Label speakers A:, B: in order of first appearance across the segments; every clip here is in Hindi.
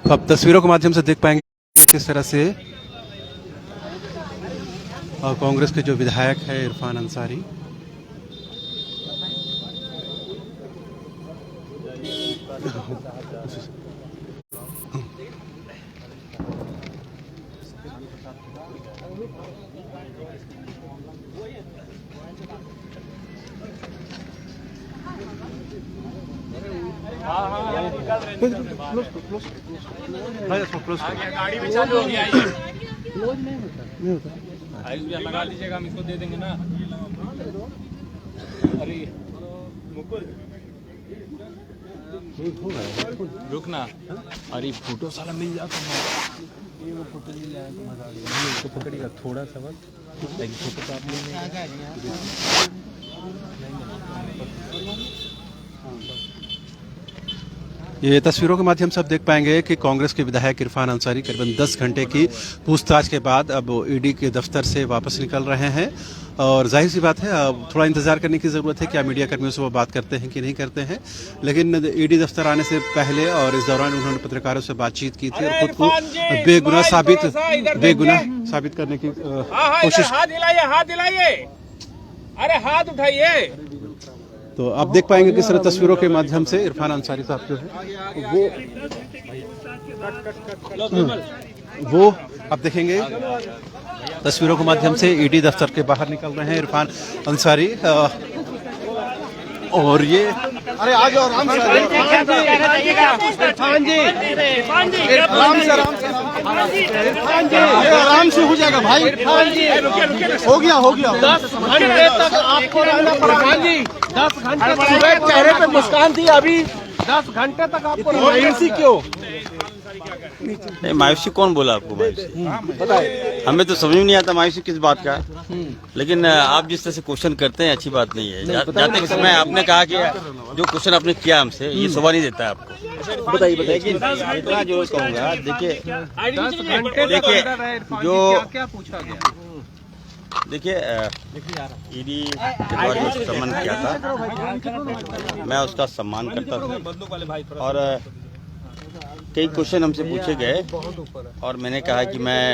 A: आप तस्वीरों के माध्यम से देख पाएंगे किस तरह से कांग्रेस के जो विधायक है इरफान अंसारी
B: गाड़ी में चालू हो गया नहीं होता लगा लीजिएगा, हम इसको दे देंगे ना। अरे मुकुल रुकना, अरे फोटो साला मिल जाता है, ये वो फोटो मिल जाए तो मजा आ जाएगा। इसको पकड़िएगा थोड़ा सा बस, लेकिन फोटो तो आप लेंगे।
A: ये तस्वीरों के माध्यम से आप देख पाएंगे कि कांग्रेस के विधायक इरफान अंसारी करीबन 10 घंटे की पूछताछ के बाद अब ईडी के दफ्तर से वापस निकल रहे हैं और जाहिर सी बात है अब थोड़ा इंतजार करने की ज़रूरत है। क्या मीडिया कर्मियों से वो बात करते हैं कि नहीं करते हैं, लेकिन ईडी दफ्तर आने से पहले और इस दौरान उन्होंने पत्रकारों से बातचीत की थी और खुद को बेगुनाह साबित करने की कोशिश।
B: हाथ दिलाइए, अरे हाथ उठाइए।
A: तो आप देख पाएंगे किस तरह तस्वीरों के माध्यम से इरफान अंसारी साहब जो है वो आप देखेंगे तस्वीरों के माध्यम से ईडी दफ्तर के बाहर निकल रहे हैं इरफान अंसारी। और ये
C: अरे आ जाओ आराम से, इरफान जी आराम से हो जाएगा भाई। हो गया 10 घंटे तक आपको रहना पड़ा जी। 10 घंटे सुबह चेहरे पे मुस्कान थी, अभी 10 घंटे तक आपको मायूसी क्यों?
D: नहीं, मायूसी कौन बोला आपको? मायूसी बताइए, हमें तो समझ में नहीं आता मायूसी किस बात का है। लेकिन आप जिस तरह से क्वेश्चन करते हैं अच्छी बात नहीं है। जाते के समय आपने कहा कि जो क्वेश्चन आपने किया हमसे ये शोभा नहीं देता है आपको। बताइए लेकिन इतना जो कहूँगा, देखिए जो देखिए ईडी के द्वारा जो सम्मान किया था मैं उसका सम्मान करता था और कई क्वेश्चन हमसे पूछे गए और मैंने कहा कि मैं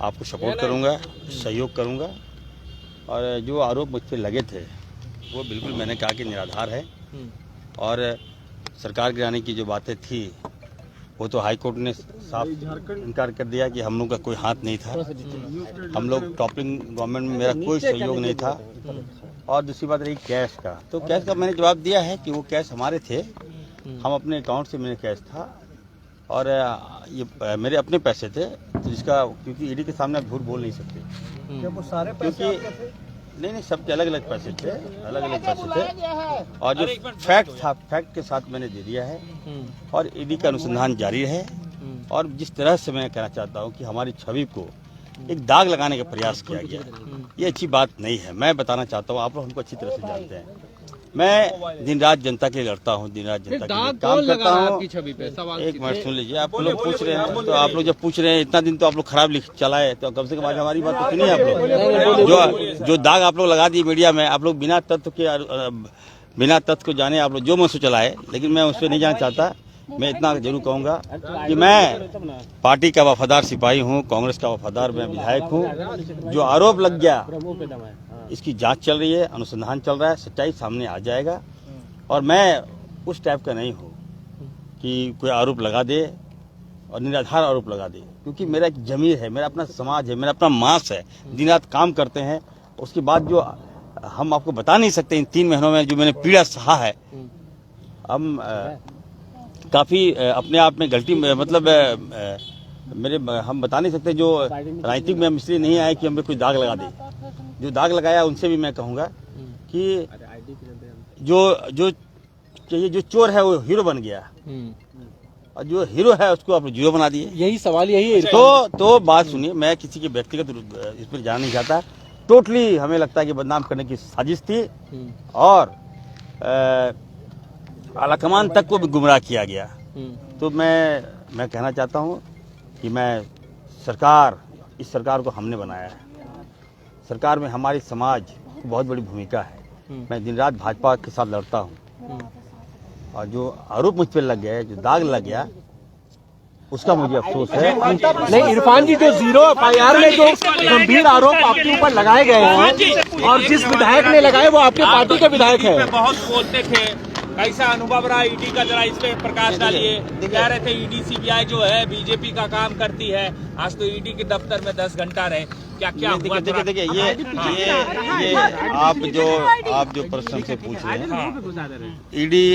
D: आपको सपोर्ट करूंगा, सहयोग करूंगा और जो आरोप मुझ पर लगे थे वो बिल्कुल मैंने कहा कि निराधार है। और सरकार गिराने की जो बातें थी वो तो हाई कोर्ट ने साफ इनकार कर दिया कि हम लोग का कोई हाथ नहीं था। हम लोग टॉपिंग गवर्नमेंट में मेरा कोई सहयोग नहीं था। और दूसरी बात रही कैश का, तो कैश का मैंने जवाब दिया है कि वो कैश हमारे थे, हम अपने अकाउंट से मेरे कैश था और ये मेरे अपने पैसे थे। तो जिसका क्योंकि ईडी के सामने आप झूठ बोल नहीं सकते,
C: वो सारे पैसे
D: क्योंकि नहीं सबके अलग अलग पैसे थे, और जो फैक्ट था फैक्ट के साथ मैंने दे दिया है और ईडी का अनुसंधान जारी है। और जिस तरह से मैं कहना चाहता हूँ कि हमारी छवि को एक दाग लगाने का प्रयास किया गया, ये अच्छी बात नहीं है। मैं बताना चाहता हूँ, आप लोग हमको अच्छी तरह से जानते हैं, मैं दिन रात जनता के लिए लड़ता हूँ, दिन रात जनता के लिए काम करता हूँ। एक मिनट सुन लीजिए, आप लोग पूछ रहे हैं तो आप लोग जब पूछ रहे हैं इतना दिन तो आप लोग खराब लिख चलाए तो कम से कम आज हमारी बात तो सुनिए। आप लोग जो दाग आप लोग लगा दिए मीडिया में, आप लोग बिना तथ्य को जाने आप लोग जो मन से चलाए, लेकिन मैं उस पर नहीं जाना चाहता। मैं इतना जरूर कहूँगा कि मैं पार्टी का वफादार सिपाही हूँ, कांग्रेस का वफादार मैं विधायक हूँ। जो आरोप लग गया इसकी जांच चल रही है, अनुसंधान चल रहा है, सच्चाई सामने आ जाएगा। और मैं उस टाइप का नहीं हूँ कि कोई आरोप लगा दे और निराधार आरोप लगा दे, क्योंकि मेरा एक जमीर है, मेरा अपना समाज है, मेरा अपना मांस है, दिन रात काम करते हैं। उसके बाद जो हम आपको बता नहीं सकते इन 3 महीनों में जो मैंने पीड़ा सहा है, हम काफ़ी अपने आप में गलती मतलब हम बता नहीं सकते। जो राजनीतिक में हम इसलिए नहीं आए कि हमें कोई दाग लगा दे, जो दाग लगाया उनसे भी मैं कहूँगा कि जो चोर है वो हीरो बन गया और जो हीरो है उसको आप जीरो बना दिए।
C: यही सवाल यही है।
D: तो बात सुनिए, मैं किसी के व्यक्तिगत इस पर जाना नहीं चाहता। टोटली हमें लगता है कि बदनाम करने की साजिश थी और आलाकमान तक को भी गुमराह किया गया। तो मैं कहना चाहता हूँ कि इस सरकार को हमने बनाया है, सरकार में हमारी समाज की बहुत बड़ी भूमिका है। मैं दिन रात भाजपा के साथ लड़ता हूँ और जो आरोप मुझ पर लग गए, जो दाग लग गया, उसका मुझे अफसोस है।
C: नहीं इरफान जी, जो जीरो FIR में जो गंभीर आरोप आपके ऊपर लगाए गए हैं और जिस विधायक ने लगाए वो आपके पार्टी के विधायक है।
E: बहुत बोलते थे, कैसा अनुभव रहा ईडी का, जरा इस पे प्रकाश डालिए। कह रहे थे ईडी CBI जो है बीजेपी का काम करती है, आज तो ईडी के दफ्तर में 10 घंटा रहे, क्या हुआ?
D: देखिए ये आप जो प्रश्न से पूछ रहे हैं, ईडी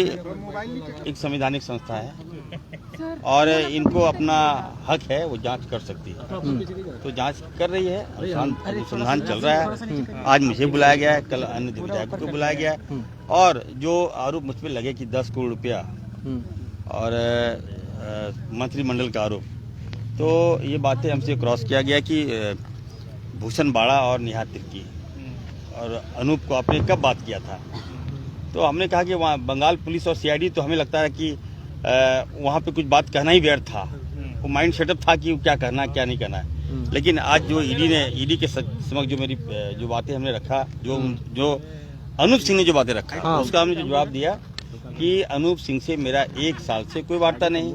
D: एक संवैधानिक संस्था है और इनको अपना हक है, वो जांच कर सकती है, तो जांच कर रही है, अनुसंधान चल रहा है। आज मुझे बुलाया गया है, कल अन्य विधायकों को बुलाया गया है और जो आरोप मुझ पर लगे कि 10 करोड़ रुपया और मंत्रिमंडल का आरोप, तो ये बातें हमसे क्रॉस किया गया कि भूषण बाड़ा और नेहा तिर्की और अनूप को आपने कब बात किया था, तो हमने कहा कि वहाँ बंगाल पुलिस और CID, तो हमें लगता है कि वहाँ पे कुछ बात कहना ही व्यर्थ था, वो माइंड सेटअप था कि क्या करना क्या नहीं करना है। लेकिन आज जो ईडी के समक्ष जो मेरी जो बातें हमने रखा, जो अनूप सिंह ने जो बातें रखा, उसका हमने जो जवाब दिया कि अनूप सिंह से मेरा 1 साल से कोई वार्ता नहीं।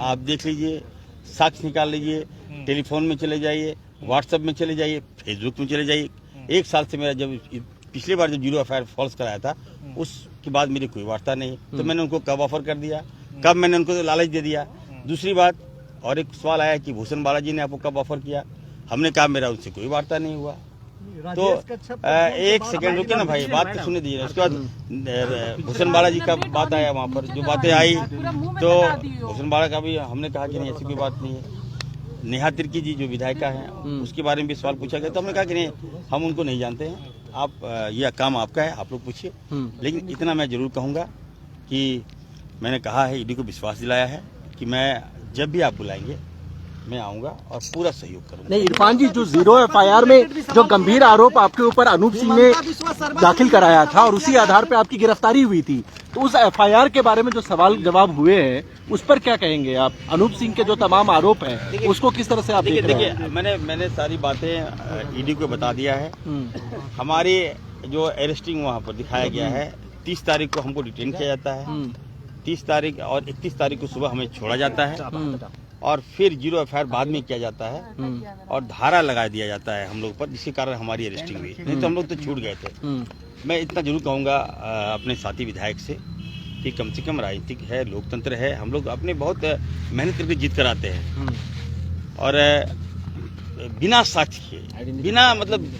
D: आप देख लीजिए, साक्ष्य निकाल लीजिए, टेलीफोन में चले जाइए, व्हाट्सएप में चले जाइए, फेसबुक में चले जाइए। 1 साल से मेरा, जब पिछली बार जब जीरो FIR फॉल्स कराया था, उसके बाद मेरी कोई वार्ता नहीं। तो मैंने उनको कब ऑफर कर दिया, कब मैंने उनको लालच दे दिया। दूसरी बात, और एक सवाल आया कि भूषण बाला जी ने आपको कब ऑफर किया, हमने कहा मेरा उनसे कोई वार्ता नहीं हुआ। तो एक सेकंड रुके ना भाई, बात तो सुने दीजिए। उसके बाद भूषण बाला जी का बात आया, वहाँ पर जो बातें आई, तो भूषण बाला का भी हमने कहा कि नहीं, ऐसी कोई बात नहीं है। नेहा तिर्की जी जो विधायिका हैं, उसके बारे में भी सवाल पूछा गया, तो हमने कहा कि नहीं, हम उनको नहीं जानते हैं, आप ये काम आपका है, आप लोग पूछिए। लेकिन इतना मैं जरूर कहूँगा कि मैंने कहा है, ईडी को विश्वास दिलाया है कि मैं जब भी आप बुलाएंगे मैं आऊंगा और पूरा सहयोग करूंगा।
C: नहीं इरफान जी, जो जीरो FIR में जो गंभीर आरोप आपके ऊपर अनूप सिंह ने दाखिल कराया था और उसी आधार पे आपकी गिरफ्तारी हुई थी, तो उस FIR के बारे में जो सवाल जवाब हुए हैं उस पर क्या कहेंगे आप? अनूप सिंह के जो तमाम आरोप हैं उसको किस तरह से आप देख रहे हैं?
D: देखिए, मैंने सारी बातें ईडी को बता दिया है। हमारी जो अरेस्टिंग वहाँ पर दिखाया गया है, 30 तारीख को हमको डिटेन किया जाता है, 30 तारीख और 31 तारीख को सुबह हमें छोड़ा जाता है और फिर जीरो FIR बाद में किया जाता है और धारा लगा दिया जाता है हम लोग पर, जिसके कारण हमारी अरेस्टिंग हुई। नहीं तो हम लोग तो छूट गए थे। मैं इतना जरूर कहूँगा अपने साथी विधायक से कि कम से कम राजनीतिक है, लोकतंत्र है, हम लोग अपने बहुत मेहनत करके जीत कर आते हैं और बिना साक्ष्य के, बिना मतलब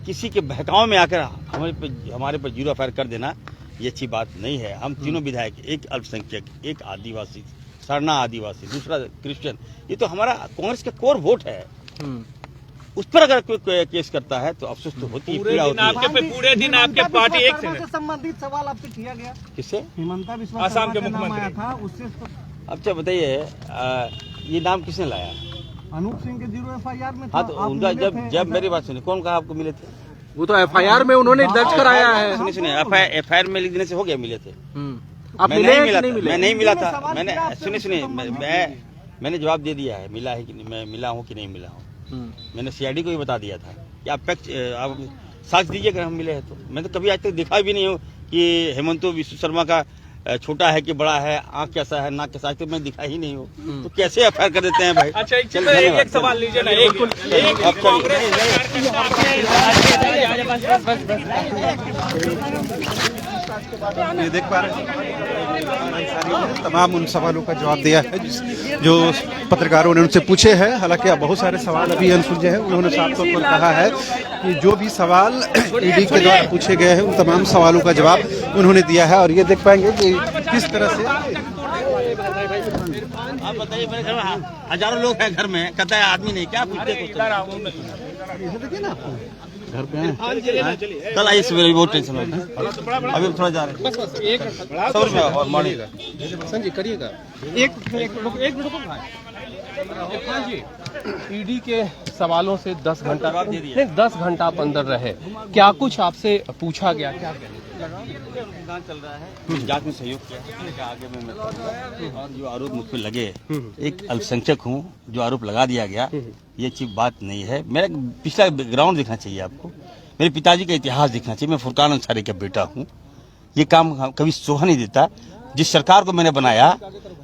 D: किसी के बहकाव में आकर हमारे पर जीरो FIR कर देना, ये अच्छी बात नहीं है। हम तीनों विधायक, एक अल्पसंख्यक, एक आदिवासी, सरना आदिवासी, दूसरा क्रिश्चियन, ये तो हमारा कांग्रेस का कोर वोट है। उस पर अगर कोई केस करता है तो अफसोस तो होती है, पीड़ा होती है।
E: पूरे दिन आपके पार्टी एक
F: से संबंधित सवाल आपसे किया गया।
D: किससे?
F: हिमंता बिस्वा
E: आसाम के मुख्यमंत्री
F: था, उससे
D: अच्छा बताइए, ये नाम किसने लाया?
F: अनूप सिंह के जीरो FIR में था।
D: हाँ, तो उनका जब मेरी बात सुनिए, कौन कहा आपको मिले थे?
C: वो तो FIR में उन्होंने दर्ज कराया है।
D: सुनिए, FIR में लिख देने से हो गया, मिले थे।
C: आप
D: मैं
C: मिले
D: नहीं
C: कि
D: मिला
C: नहीं
D: था,
C: मिले?
D: मैं नहीं मिला था। मैंने सुनिए, मैंने जवाब दे दिया है, मिला है कि मैं मिला हूँ कि नहीं मिला हूँ। मैंने CID को भी बता दिया था कि आप साक्ष्य दीजिए अगर हम मिले हैं तो। मैं तो कभी आज तक देखा भी नहीं हूँ कि हेमंतो विश्व शर्मा का छोटा है कि बड़ा है, आँख कैसा है, नाक कैसा है, तो मैं दिखा ही नहीं हूँ, तो कैसे FIR कर देते हैं भाई?
E: अच्छा, एक सवाल लीजिए ना, एक
A: ये देख पा रहे हैं, तमाम उन सवालों का जवाब दिया है जो पत्रकारों ने उनसे पूछे हैं। हालांकि अब बहुत सारे सवाल अभी अनसुलझे हैं। उन्होंने साफ तौर पर कहा है कि जो भी सवाल ईडी के द्वारा पूछे गए हैं उन तमाम सवालों का जवाब उन्होंने दिया है। और ये देख पाएंगे कि किस तरह से
D: आप बताइए, मेरे घर में हजारों लोग हैं, घर में कहता है आदमी नहीं, क्या पूछते घर पे हैं। कल आइए सवेरे, बहुत टेंशन होता है, अभी थोड़ा जा रहे हैं सबर में और मॉर्निंग
C: संजय करिएगा एक
G: ईडी के सवालों से 10 घंटा नहीं 10 घंटा आप अंदर रहे, क्या कुछ आपसे पूछा गया? क्या
D: चल रहा है, जांच में सहयोग किया, आगे में मैं करूंगा। और जो आरोप मुझ पर लगे, एक अल्पसंख्यक हूँ, जो आरोप लगा दिया गया, ये अच्छी बात नहीं है। मेरा पिछला बैकग्राउंड देखना चाहिए आपको, मेरे पिताजी का इतिहास देखना चाहिए। मैं फुरकान अंसारी का बेटा हूँ। ये काम कभी शोभा नहीं देता जिस सरकार को मैंने बनाया,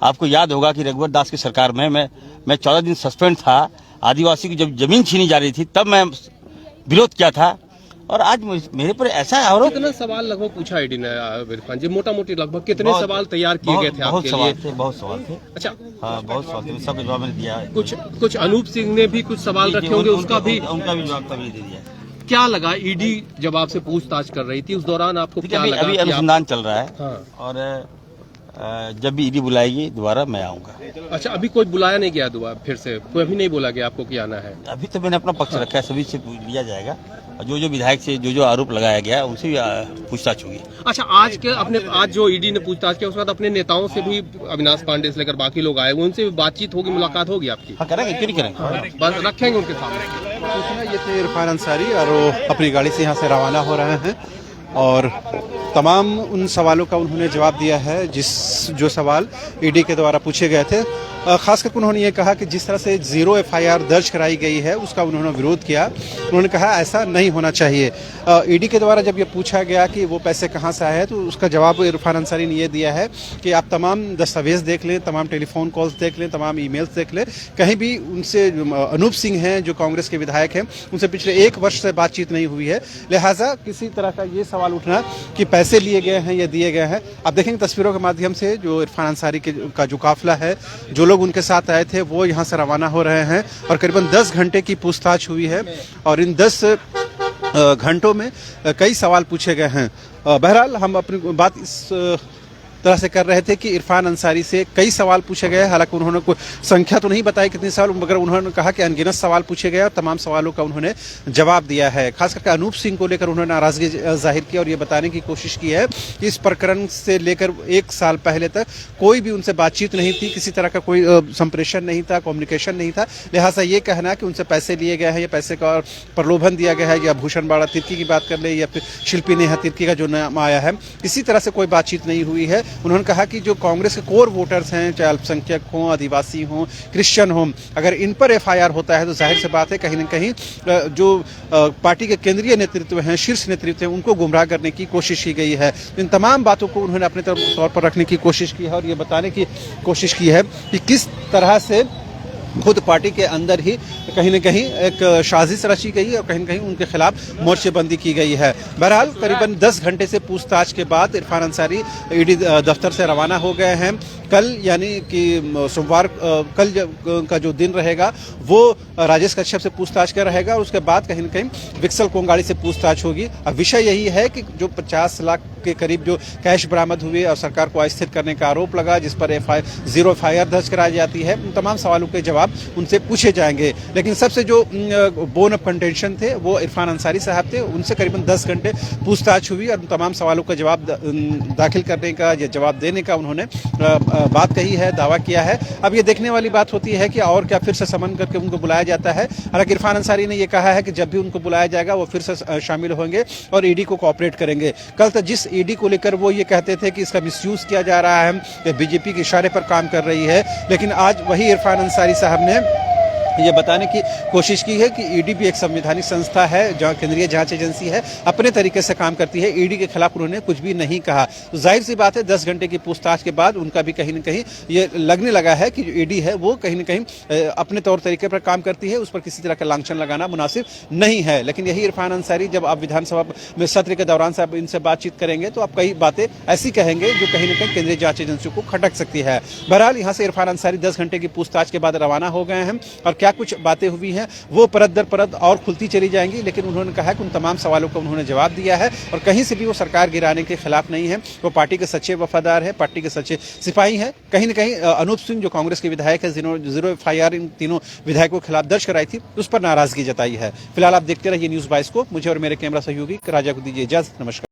D: आपको याद होगा कि रघुवर दास की सरकार में मैं 14 दिन सस्पेंड था। आदिवासी की जब जमीन छीनी जा रही थी तब मैं विरोध किया था, और आज मेरे पर ऐसा आरोप।
G: कितना सवाल लगभग पूछा ईडी ने इरफान जी? मोटा मोटी लगभग कितने सवाल तैयार किए गए थे आपके लिए?
D: बहुत सवाल थे।
G: अच्छा,
D: हाँ, बहुत सवाल थे, सब जवाब मैंने दिया है।
G: कुछ अनूप सिंह ने भी कुछ सवाल रखे होंगे, उनका भी
D: जवाब तभी दे दिया।
G: क्या लगा ईडी जब आपसे पूछताछ कर रही थी उस दौरान आपको क्या लगा?
D: अभी अनुसंधान चल रहा है।
G: हाँ।
D: और जब भी ईडी बुलाएगी दोबारा मैं आऊंगा।
G: अच्छा, अभी कोई बुलाया नहीं गया दोबारा फिर से? कोई अभी नहीं बोला गया आपको कि आना है?
D: अभी तो मैंने अपना पक्ष रखा है, सभी से लिया जाएगा, और जो विधायक से जो आरोप लगाया गया है उनसे भी पूछताछ होगी।
G: अच्छा, आज जो ईडी ने पूछताछ किया उसके बाद अपने नेताओं से भी, अविनाश पांडे से लेकर बाकी लोग आए, उनसे भी बातचीत होगी, मुलाकात होगी आपकी?
D: हाँ, करेंगे, क्यों नहीं करेंगे।
G: बस रखेंगे उनके सामने।
A: ये थे इरफान अंसारी और वो अपनी गाड़ी से यहाँ से रवाना हो रहे हैं, और तमाम उन सवालों का उन्होंने जवाब दिया है जो सवाल ईडी के द्वारा पूछे गए थे। खासकर उन्होंने ये कहा कि जिस तरह से 0 FIR दर्ज कराई गई है उसका उन्होंने विरोध किया। उन्होंने कहा ऐसा नहीं होना चाहिए। ईडी के द्वारा जब ये पूछा गया कि वो पैसे कहाँ से आए हैं, तो उसका जवाब इरफान अंसारी ने ये दिया है कि आप तमाम दस्तावेज़ देख लें, तमाम टेलीफोन कॉल्स देख लें, तमाम ईमेल्स देख लें, कहीं भी उनसे अनूप सिंह हैं जो कांग्रेस के विधायक हैं, उनसे पिछले 1 वर्ष से बातचीत नहीं हुई है। लिहाजा किसी तरह का ये सवाल उठना कि पैसे लिए गए हैं या दिए गए हैं। आप देखेंगे तस्वीरों के माध्यम से जो इरफान अंसारी का जो काफिला है, जो लोग उनके साथ आए थे, वो यहाँ से रवाना हो रहे हैं, और करीबन 10 घंटे की पूछताछ हुई है, और इन 10 घंटों में कई सवाल पूछे गए हैं। बहरहाल हम अपनी बात इस तरह से कर रहे थे कि इरफान अंसारी से कई सवाल पूछे गए, हालांकि उन्होंने कोई संख्या तो नहीं बताई कितने सवाल, मगर उन्होंने कहा कि अनगिनत सवाल पूछे गए और तमाम सवालों का उन्होंने जवाब दिया है। खास करके अनूप सिंह को लेकर उन्होंने नाराजगी जाहिर की और ये बताने की कोशिश की है कि इस प्रकरण से लेकर 1 साल पहले तक कोई भी उनसे बातचीत नहीं थी, किसी तरह का कोई संप्रेषण नहीं था, कम्युनिकेशन नहीं था। लिहाजा ये कहना कि उनसे पैसे लिए गए हैं या पैसे का प्रलोभन दिया गया है, या भूषण बाड़ा तिर्की की बात कर ले या फिर शिल्पी नेहा तिर्की का जो नाम आया है, किसी तरह से कोई बातचीत नहीं हुई है। उन्होंने कहा कि जो कांग्रेस के कोर वोटर्स हैं, चाहे अल्पसंख्यक हों, आदिवासी हों, क्रिश्चियन हों, अगर इन पर FIR होता है तो जाहिर सी बात है कहीं न कहीं जो पार्टी के केंद्रीय नेतृत्व हैं, शीर्ष नेतृत्व हैं, उनको गुमराह करने की कोशिश की गई है। इन तमाम बातों को उन्होंने अपने तौर पर रखने की कोशिश की है और ये बताने की कोशिश की है कि किस तरह से खुद पार्टी के अंदर ही कहीं न कहीं एक साजिश रची गई है और कहीं न कहीं उनके खिलाफ मोर्चेबंदी की गई है। बहरहाल करीबन 10 घंटे से पूछताछ के बाद इरफान अंसारी ईडी दफ्तर से रवाना हो गए हैं। कल यानी कि सोमवार कल का जो दिन रहेगा वो राजेश कश्यप से पूछताछ का रहेगा, और उसके बाद कहीं न कहीं विक्सल कोंगाड़ी से पूछताछ होगी। अब विषय यही है कि जो 50 लाख के करीब जो कैश बरामद हुए और सरकार को अस्थिर करने का आरोप लगा, जिस पर 0 FIR दर्ज कराई जाती है, उन तमाम सवालों के जवाब उनसे पूछे जाएंगे। लेकिन सबसे जो बोन ऑफ कंटेंशन थे वो इरफान अंसारी साहब थे, उनसे करीबन 10 घंटे पूछताछ हुई और तमाम सवालों का जवाब दाखिल करने का या जवाब देने का उन्होंने बात कही है, दावा किया है। अब ये देखने वाली बात होती है कि और क्या फिर से समन करके उनको बुलाया जाता है। हालांकि इरफान अंसारी ने ये कहा है कि जब भी उनको बुलाया जाएगा वो फिर से शामिल होंगे और ईडी को कोऑपरेट करेंगे। कल तक जिस ईडी को लेकर वो ये कहते थे कि इसका मिसयूज किया जा रहा है, बीजेपी के इशारे पर काम कर रही है, लेकिन आज वही इरफान अंसारी साहब ने ये बताने की कोशिश की है कि ईडी भी एक संवैधानिक संस्था है, जहाँ केंद्रीय जांच एजेंसी है, अपने तरीके से काम करती है। ईडी के खिलाफ उन्होंने कुछ भी नहीं कहा। तो जाहिर सी बात है 10 घंटे की पूछताछ के बाद उनका भी कहीं न कहीं ये लगने लगा है कि जो ईडी है वो कहीं न कहीं अपने तौर तरीके पर काम करती है, उस पर किसी तरह का लांछन लगाना मुनासिब नहीं है। लेकिन यही इरफान अंसारी जब आप विधानसभा में सत्र के दौरान से आप इनसे बातचीत करेंगे तो आप कई बातें ऐसी कहेंगे जो कहीं न कहीं केंद्रीय जांच एजेंसियों को खटक सकती है। बहरहाल यहाँ से इरफान अंसारी 10 घंटे की पूछताछ के बाद रवाना हो गए हैं और क्या कुछ बातें हुई हैं वो परत दर परत और खुलती चली जाएंगी। लेकिन उन्होंने कहा कि उन तमाम सवालों का उन्होंने जवाब दिया है और कहीं से भी वो सरकार गिराने के खिलाफ नहीं है। वो पार्टी के सच्चे वफादार है, पार्टी के सच्चे सिपाही हैं। कहीं न कहीं अनूप सिंह जो कांग्रेस के विधायक है, जिन्होंने 0 FIR इन तीनों विधायकों के खिलाफ दर्ज कराई थी, उस पर नाराजगी जताई है। फिलहाल आप देखते रहिए न्यूज़ 22 को। मुझे और मेरे कैमरा सहयोगी राजा को दीजिए इजाजत। नमस्कार।